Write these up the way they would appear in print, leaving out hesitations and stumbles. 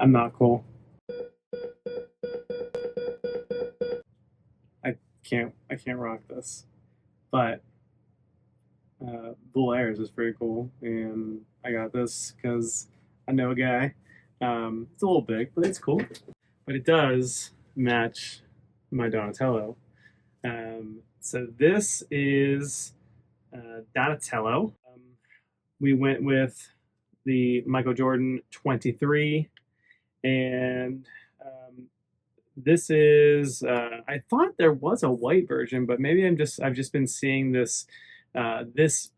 I'm not cool. I can't rock this. But Blair's is pretty cool, and I got this because I know a guy. It's a little big, but it's cool. But it does match my Donatello. So this is Donatello. We went with the Michael Jordan 23, and this is I thought there was a white version, but maybe I've just been seeing this this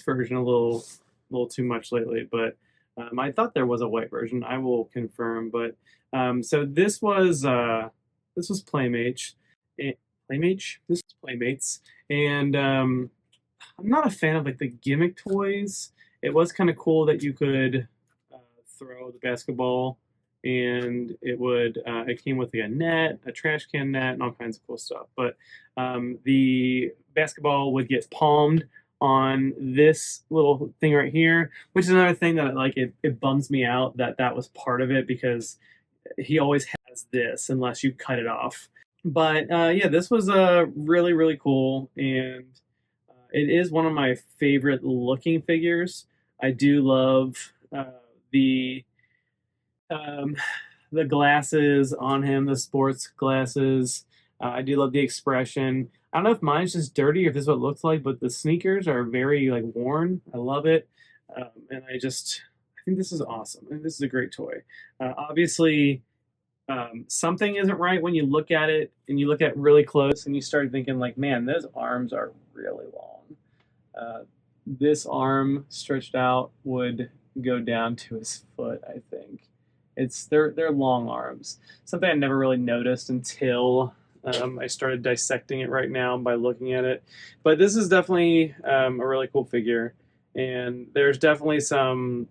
version a little too much lately. But I thought there was a white version. I will confirm. But so this was Playmate, Playmate. This was Playmates, and I'm not a fan of like the gimmick toys. It was kind of cool that you could throw the basketball, and it came with like a net, a trash can net, and all kinds of cool stuff. But the basketball would get palmed on this little thing right here, which is another thing that like it bums me out that that was part of it because he always has this unless you cut it off. But yeah, this was really cool, and it is one of my favorite looking figures. I do love the um, the glasses on him, the sports glasses. I do love the expression. I don't know if mine's just dirty or if this is what it looks like, but the sneakers are very like worn. I love it, and I think this is awesome. I think this is a great toy. Obviously, something isn't right when you look at it and you look at it really close and you start thinking like, man, those arms are really long. This arm stretched out would go down to his foot, I think. They're long arms. Something I never really noticed until I started dissecting it right now by looking at it. But this is definitely a really cool figure. And there's definitely some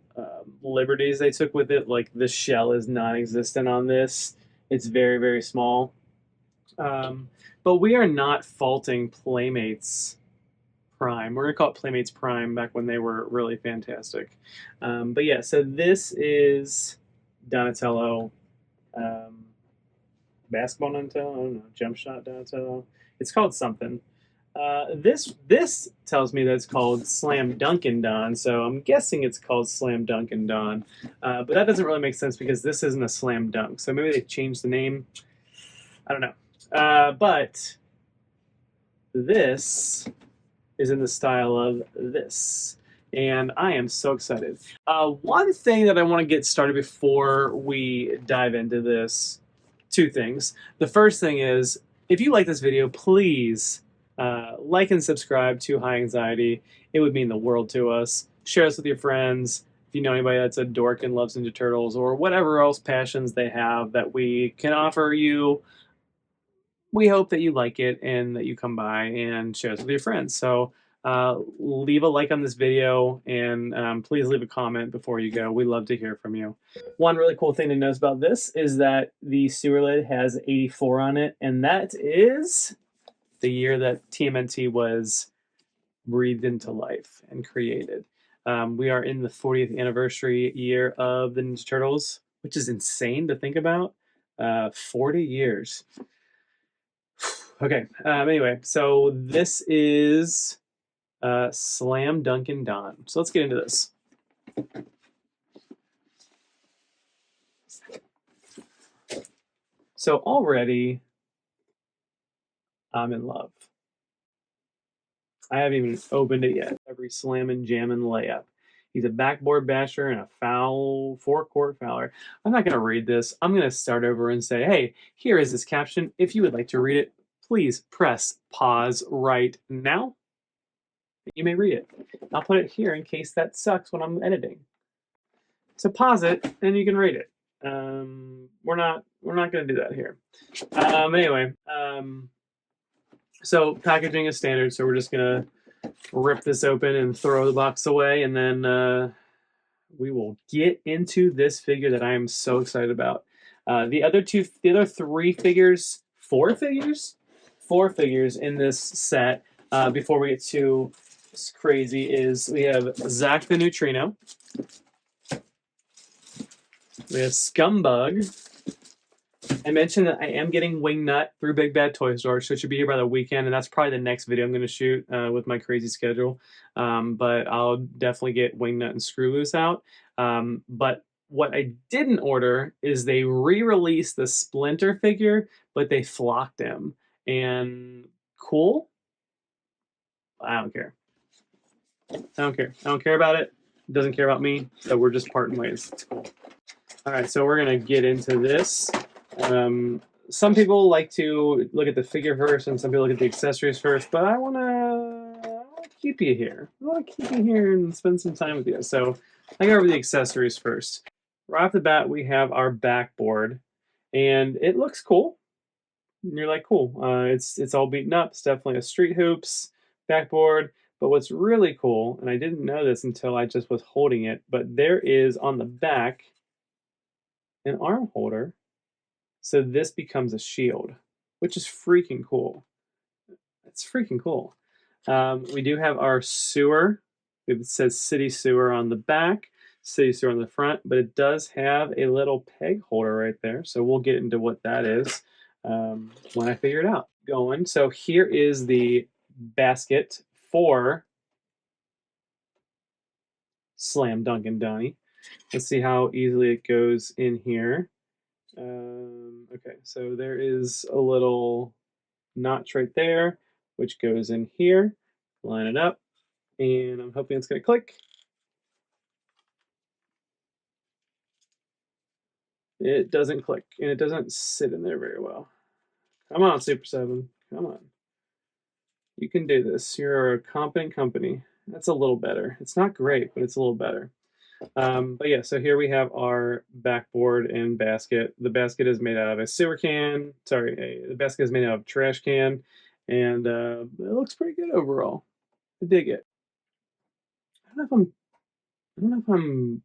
liberties they took with it. Like the shell is non-existent on this. It's very small. But we are not faulting Playmates Prime. We're gonna call it Playmates Prime back when they were really fantastic. But yeah, so this is Donatello, um, basketball Donatello. I don't know, jump shot Donatello. It's called something. This tells me that it's called Slam Dunkin Don, so I'm guessing it's called Slam Dunkin Don. But that doesn't really make sense because this isn't a slam dunk. So maybe they changed the name. I don't know. But this is in the style of this. And I am so excited. One thing that I want to get started before we dive into this, two things. The first thing is, if you like this video, please like and subscribe to High Anxiety. It would mean the world to us. Share this with your friends. If you know anybody that's a dork and loves Ninja Turtles or whatever else passions they have that we can offer you, we hope that you like it and that you come by and share this with your friends. So leave a like on this video and please leave a comment before you go. We love to hear from you. One really cool thing to notice about this is that the sewer lid has 84 on it, and that is the year that TMNT was breathed into life and created. We are in the 40th anniversary year of the Ninja Turtles, which is insane to think about. 40 years. Okay, anyway, so this is Slam Dunkin Don. So let's get into this. So already, I'm in love. I haven't even opened it yet. Every slamming, jamming layup. He's a backboard basher and a four-court fouler. I'm not going to read this. I'm going to start over and say, hey, here is this caption. If you would like to read it, please press pause right now. You may read it. I'll put it here in case that sucks when I'm editing. So pause it and you can read it. We're not going to do that here. Anyway, so packaging is standard, so we're just going to rip this open and throw the box away, and then we will get into this figure that I am so excited about. The other three figures, four figures in this set. Before we get too crazy, is we have Zach the Neutrino, We have Scumbug. I mentioned that I am getting Wingnut through Big Bad Toy Store, so it should be here by the weekend, and that's probably the next video I'm going to shoot with my crazy schedule. But I'll definitely get Wingnut and Screw Loose out. But what I didn't order is they re-released the Splinter figure, but they flocked him. And cool? I don't care. I don't care. I don't care about it. It doesn't care about me, so we're just parting ways. It's cool. All right, so we're going to get into this. Some people like to look at the figure first, and some people look at the accessories first, but I want to keep you here. I want to keep you here and spend some time with you. So I go over the accessories first. Right off the bat, we have our backboard, and it looks cool. And you're like, cool. It's all beaten up. It's definitely a street hoops backboard. But what's really cool, and I didn't know this until I just was holding it, but there is on the back an arm holder. So this becomes a shield, which is freaking cool. It's freaking cool. We do have our sewer. It says city sewer on the back, city sewer on the front, but it does have a little peg holder right there. So we'll get into what that is when I figure it out. Going. So here is the basket for Slam Dunkin Donnie. Let's see how easily it goes in here. Okay, so there is a little notch right there, which goes in here. Line it up, and I'm hoping it's going to click. It doesn't click, and it doesn't sit in there very well. Come on, Super7. Come on. You can do this. You're a competent company. That's a little better. It's not great, but it's a little better. But yeah, so here we have our backboard and basket. The basket is made out of a sewer can. Sorry, the basket is made out of a trash can, and it looks pretty good overall. I dig it. I don't know if I'm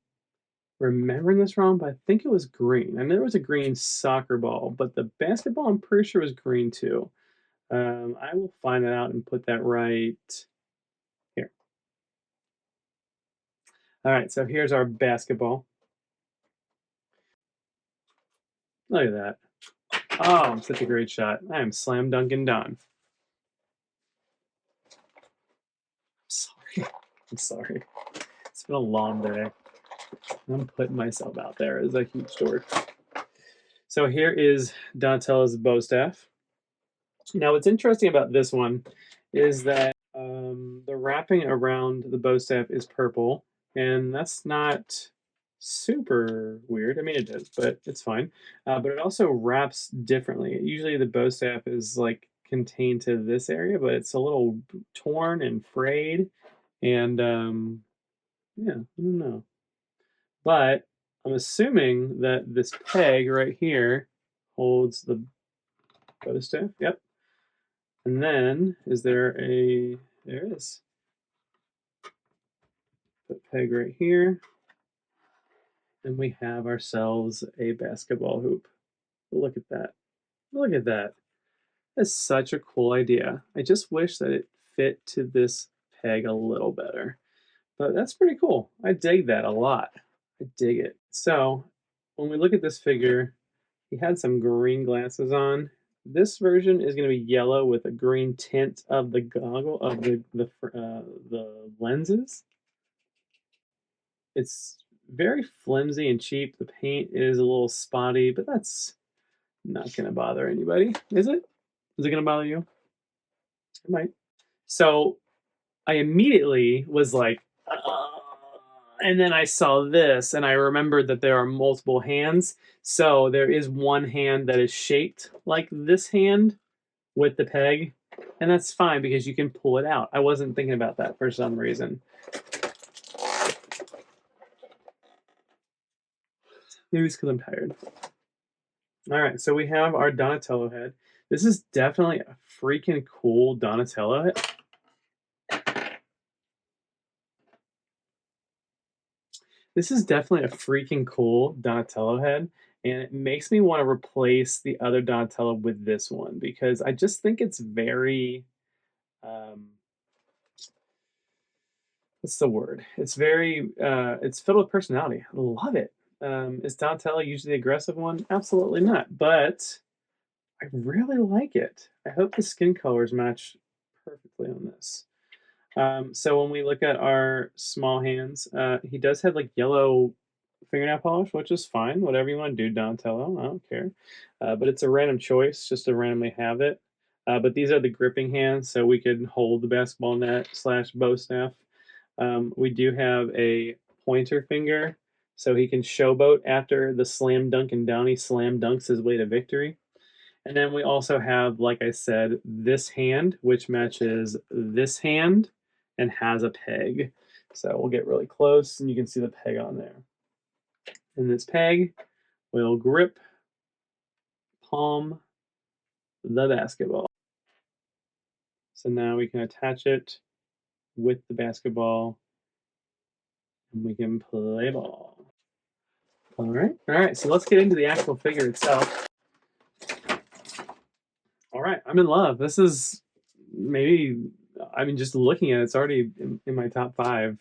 remembering this wrong, but I think it was green. I know there was a green soccer ball, but the basketball I'm pretty sure was green too. I will find that out and put that right here. All right, so here's our basketball. Look at that. Oh, I'm such a great shot. I am Slam Dunkin Don. Sorry. I'm sorry. It's been a long day. I'm putting myself out there as a huge dork. So here is Donatello's bow staff. Now, what's interesting about this one is that the wrapping around the bow staff is purple, and that's not super weird. I mean, it is, but it's fine. But it also wraps differently. Usually, the bow staff is like contained to this area, but it's a little torn and frayed, and yeah, I don't know. But I'm assuming that this peg right here holds the bow staff. Yep. And then, is there a, there it is. Put peg right here. And we have ourselves a basketball hoop. Look at that. Look at that. That's such a cool idea. I just wish that it fit to this peg a little better. But that's pretty cool. I dig that a lot. I dig it. So, when we look at this figure, he had some green glasses on. This version is going to be yellow with a green tint of the goggle of the lenses. It's very flimsy and cheap. The paint is a little spotty, but that's not going to bother anybody, is it? Is it going to bother you? It might. So I immediately was like, and then I saw this, and I remembered that there are multiple hands. So there is one hand that is shaped like this hand with the peg, and that's fine because you can pull it out. I wasn't thinking about that for some reason. Maybe it's because I'm tired. All right, so we have our Donatello head. This is definitely a freaking cool Donatello head. This is definitely a freaking cool Donatello head, and it makes me want to replace the other Donatello with this one because I just think it's very, what's the word? It's very, it's filled with personality. I love it. Is Donatello usually the aggressive one? Absolutely not, but I really like it. I hope the skin colors match perfectly on this. So when we look at our small hands, he does have like yellow fingernail polish, which is fine. Whatever you want to do, Donatello, I don't care. But it's a random choice, just to randomly have it. But these are the gripping hands, so we can hold the basketball net slash bow staff. We do have a pointer finger, so he can showboat after the slam dunk and down. He slam dunks his way to victory. And then we also have, like I said, this hand, which matches this hand and has a peg. So we'll get really close and you can see the peg on there. And this peg will grip, palm the basketball. So now we can attach it with the basketball and we can play ball. All right, so let's get into the actual figure itself. All right, I'm in love. This is maybe, I mean, just looking at it, it's already in my top 5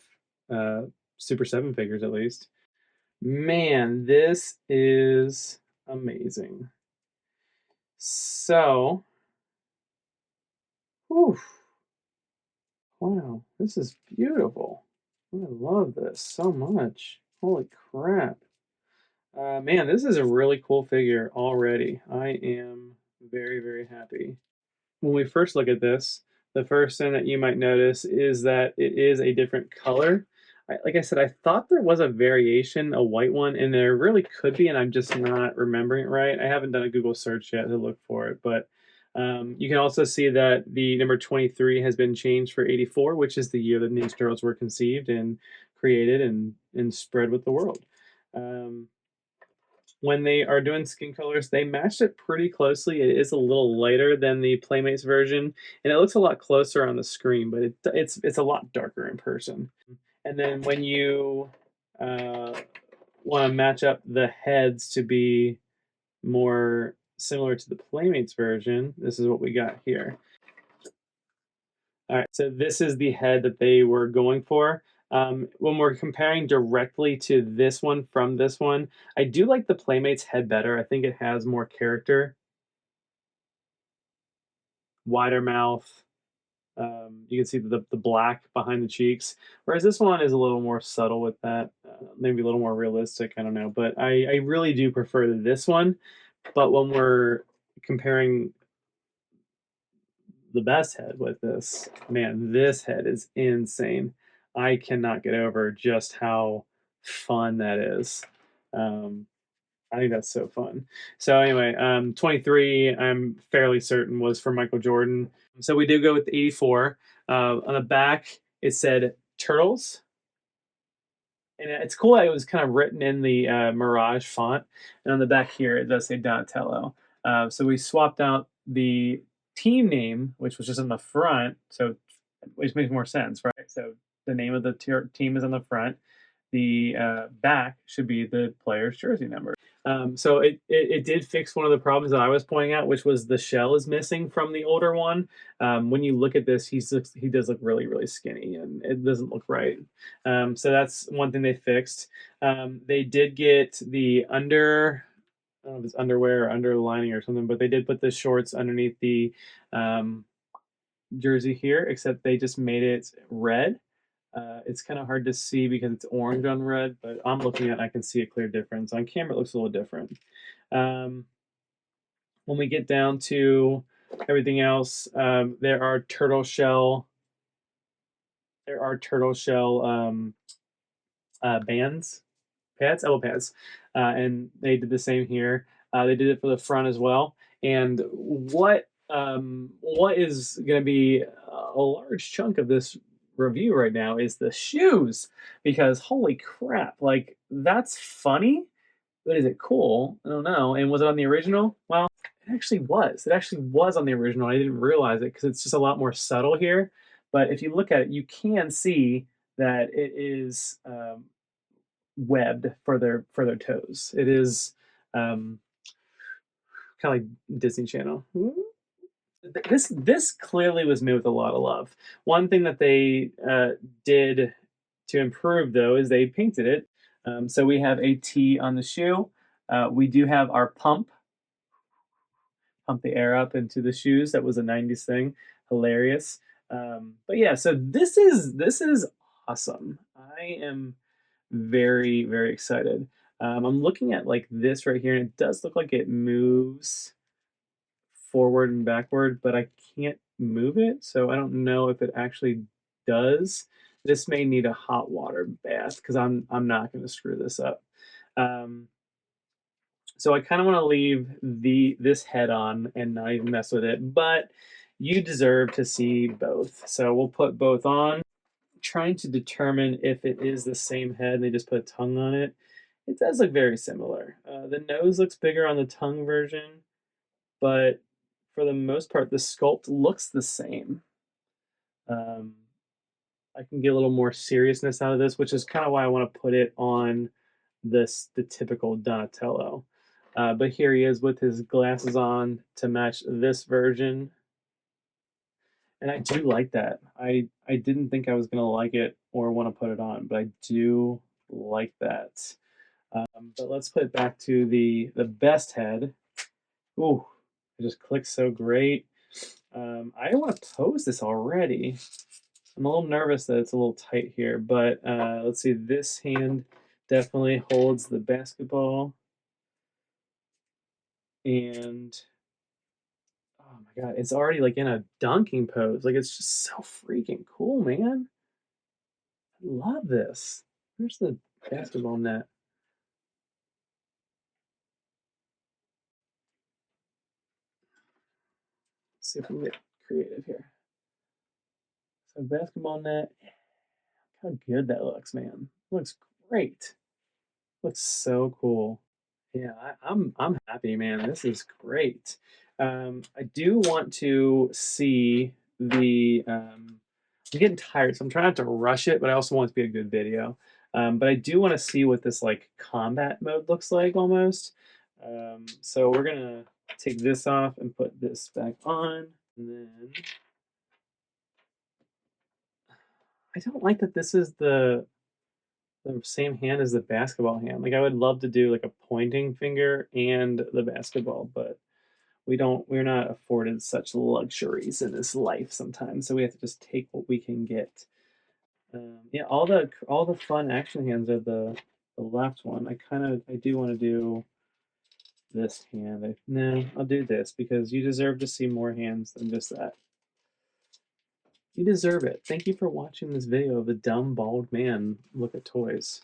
uh, Super 7 figures at least. Man, this is amazing. So, whew, wow, this is beautiful. I love this so much. Holy crap. Man, this is a really cool figure already. I am very, very happy. When we first look at this, the first thing that you might notice is that it is a different color. Like I said, I thought there was a variation, a white one, and there really could be, and I'm just not remembering it right. I haven't done a Google search yet to look for it, but you can also see that the number 23 has been changed for 84, which is the year that Ninja Turtles were conceived and created and spread with the world. Um, when they are doing skin colors, they matched it pretty closely. It is a little lighter than the Playmates version, and it looks a lot closer on the screen, but it's a lot darker in person. And then when you want to match up the heads to be more similar to the Playmates version, this is what we got here. All right, so this is the head that they were going for. When we're comparing directly to this one from this one, I do like the Playmates head better. I think it has more character, wider mouth. You can see the black behind the cheeks, whereas this one is a little more subtle with that, maybe a little more realistic. I don't know, but I really do prefer this one. But when we're comparing the best head with this, man, this head is insane. I cannot get over just how fun that is. Um, I think that's so fun. So anyway, 23, I'm fairly certain was for Michael Jordan. So we did go with 84. On the back, it said Turtles. And it's cool that it was kind of written in the Mirage font. And on the back here, it does say Donatello. So we swapped out the team name, which was just on the front. So which makes more sense, right? So the name of the team is on the front. The back should be the player's jersey number. So it did fix one of the problems that I was pointing out, which was the shell is missing from the older one. When you look at this, he does look really, really skinny, and it doesn't look right. So that's one thing they fixed. They did get the under, I don't know if it's underwear or underlining or something, but they did put the shorts underneath the jersey here, except they just made it red. It's kind of hard to see because it's orange on red, but I'm looking at it, I can see a clear difference. On camera, it looks a little different. When we get down to everything else, there are turtle shell. There are turtle shell bands, pads, elbow pads, and they did the same here. They did it for the front as well. And what is going to be a large chunk of this review right now is the shoes, because holy crap, like that's funny, but is it cool? I don't know. And was it on the original? Well, it actually was. It actually was on the original. I didn't realize it because it's just a lot more subtle here. But if you look at it, you can see that it is webbed for their toes. It is kind of like Disney Channel. This clearly was made with a lot of love. One thing that they did to improve though is they painted it. So we have a T on the shoe. We do have our pump the air up into the shoes. That was a 90s thing. Hilarious. But yeah, so this is awesome. I am very, very excited. I'm looking at like this right here, and it does look like it moves forward and backward, but I can't move it, so I don't know if it actually does. This may need a hot water bath because I'm not going to screw this up. Um, so I kind of want to leave this head on and not even mess with it, but you deserve to see both. So we'll put both on, trying to determine if it is the same head and they just put a tongue on it. It does look very similar. The nose looks bigger on the tongue version, but for the most part, the sculpt looks the same. Um, I can get a little more seriousness out of this, which is kind of why I want to put it on the typical Donatello. But here he is with his glasses on to match this version, and I do like that. I didn't think I was gonna like it or want to put it on, but I do like that. But let's put it back to the best head. Ooh, it just clicks so great. I want to pose this already. I'm a little nervous that it's a little tight here, but let's see. This hand definitely holds the basketball, and oh my god, it's already like in a dunking pose. Like it's just so freaking cool, man. I love this. Where's the basketball net? Let's see if we can get creative here. So basketball net. How good that looks, man. Looks great. Looks so cool. Yeah, I'm happy, man. This is great. I do want to see the. I'm getting tired, so I'm trying not to rush it, but I also want it to be a good video. But I do want to see what this like combat mode looks like almost. So we're gonna take this off and put this back on, and then I don't like that this is the same hand as the basketball hand. Like I would love to do like a pointing finger and the basketball, but we're not afforded such luxuries in this life sometimes, so we have to just take what we can get. Yeah, all the fun action hands are the left one. I do want to do this hand. No, I'll do this because you deserve to see more hands than just that. You deserve it. Thank you for watching this video of a dumb bald man look at toys.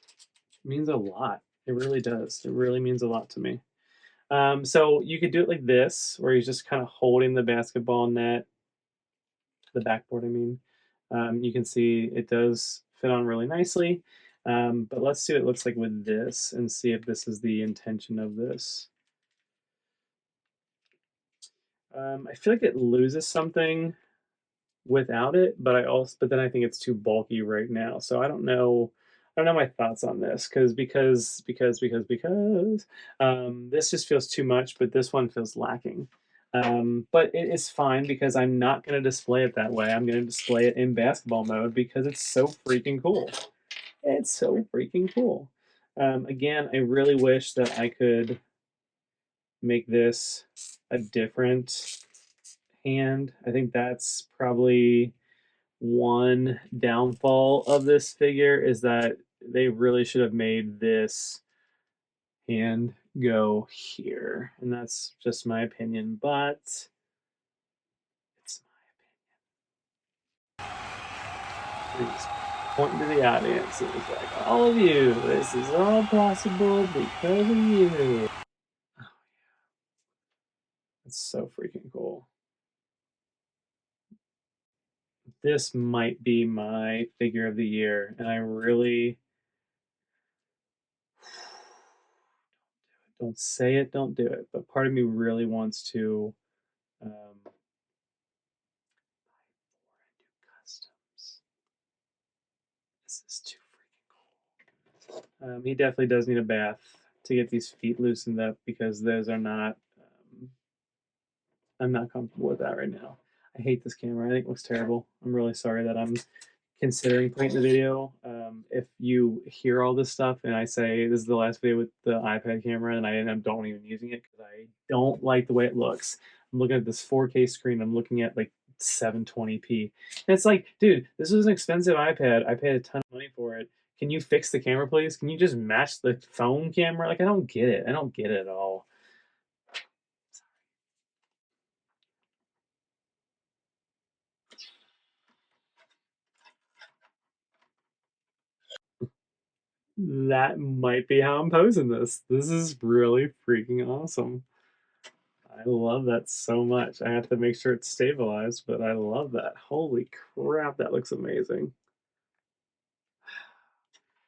It means a lot. It really does. It really means a lot to me. So you could do it like this, where he's just kind of holding the basketball net, the backboard, I mean. You can see it does fit on really nicely. But let's see what it looks like with this and see if this is the intention of this. I feel like it loses something without it, but then I think it's too bulky right now. So I don't know. I don't know my thoughts on this because this just feels too much, but this one feels lacking. But it is fine because I'm not going to display it that way. I'm going to display it in basketball mode because it's so freaking cool. It's so freaking cool. Again, I really wish that I could make this a different hand. I think that's probably one downfall of this figure is that they really should have made this hand go here. And that's just my opinion, but it's my opinion. Please point to the audience. It was like, all of you, this is all possible because of you. It's so freaking cool. This might be my figure of the year, and I really don't say it, don't do it. But part of me really wants to buy customs. This is too freaking cool. He definitely does need a bath to get these feet loosened up because those are not. I'm not comfortable with that right now. I hate this camera. I think it looks terrible. I'm really sorry that I'm considering putting the video. If you hear all this stuff and I say this is the last video with the iPad camera and I end up don't even using it because I don't like the way it looks. I'm looking at this 4K screen. I'm looking at like 720p. And it's like, dude, this is an expensive iPad. I paid a ton of money for it. Can you fix the camera, please? Can you just match the phone camera? Like, I don't get it. I don't get it at all. That might be how I'm posing this. This is really freaking awesome. I love that so much. I have to make sure it's stabilized, but I love that. Holy crap, that looks amazing.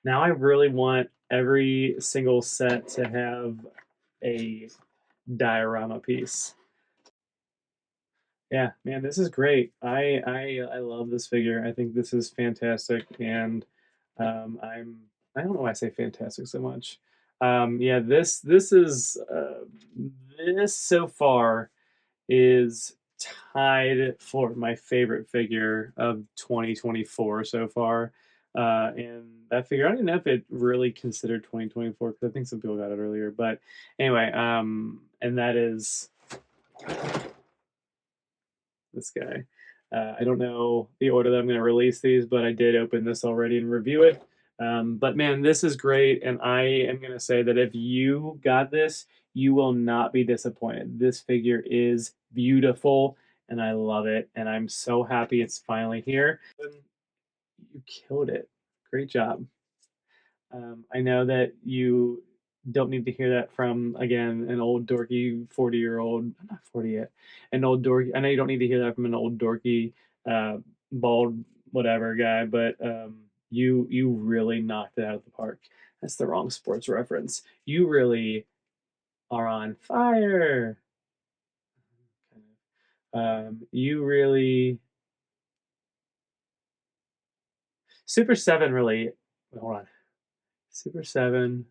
Now I really want every single set to have a diorama piece. Yeah, man, this is great. I love this figure. I think this is fantastic, and I don't know why I say fantastic so much. Yeah, this is this so far is tied for my favorite figure of 2024 so far. And that figure, I don't even know if it really considered 2024 because I think some people got it earlier. But anyway, and that is this guy. I don't know the order that I'm going to release these, but I did open this already and review it. But man, this is great, and I am going to say that if you got this, you will not be disappointed. This figure is beautiful, and I love it, and I'm so happy it's finally here. You killed it. Great job. I know that you don't need to hear that from again an old dorky 40-year-old, not 40 yet, an old dorky. I know you don't need to hear that from an old dorky, uh, bald whatever guy, but you really knocked it out of the park. That's the wrong sports reference. You really are on fire. You really Super 7 really. Hold on. Super 7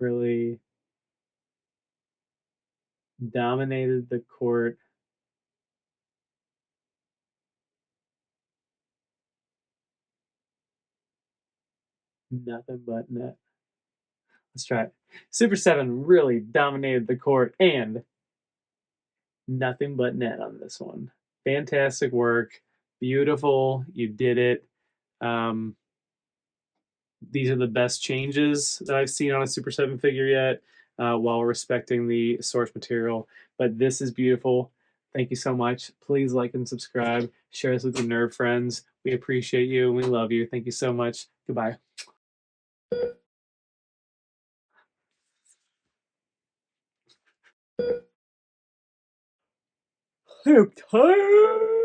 really dominated the court. Nothing but net. Let's try it. Super 7 really dominated the court and nothing but net on this one. Fantastic work. Beautiful. You did it. Um, these are the best changes that I've seen on a Super 7 figure yet, while respecting the source material. But this is beautiful. Thank you so much. Please like and subscribe. Share this with your nerd friends. We appreciate you and we love you. Thank you so much. Goodbye. I'm tired.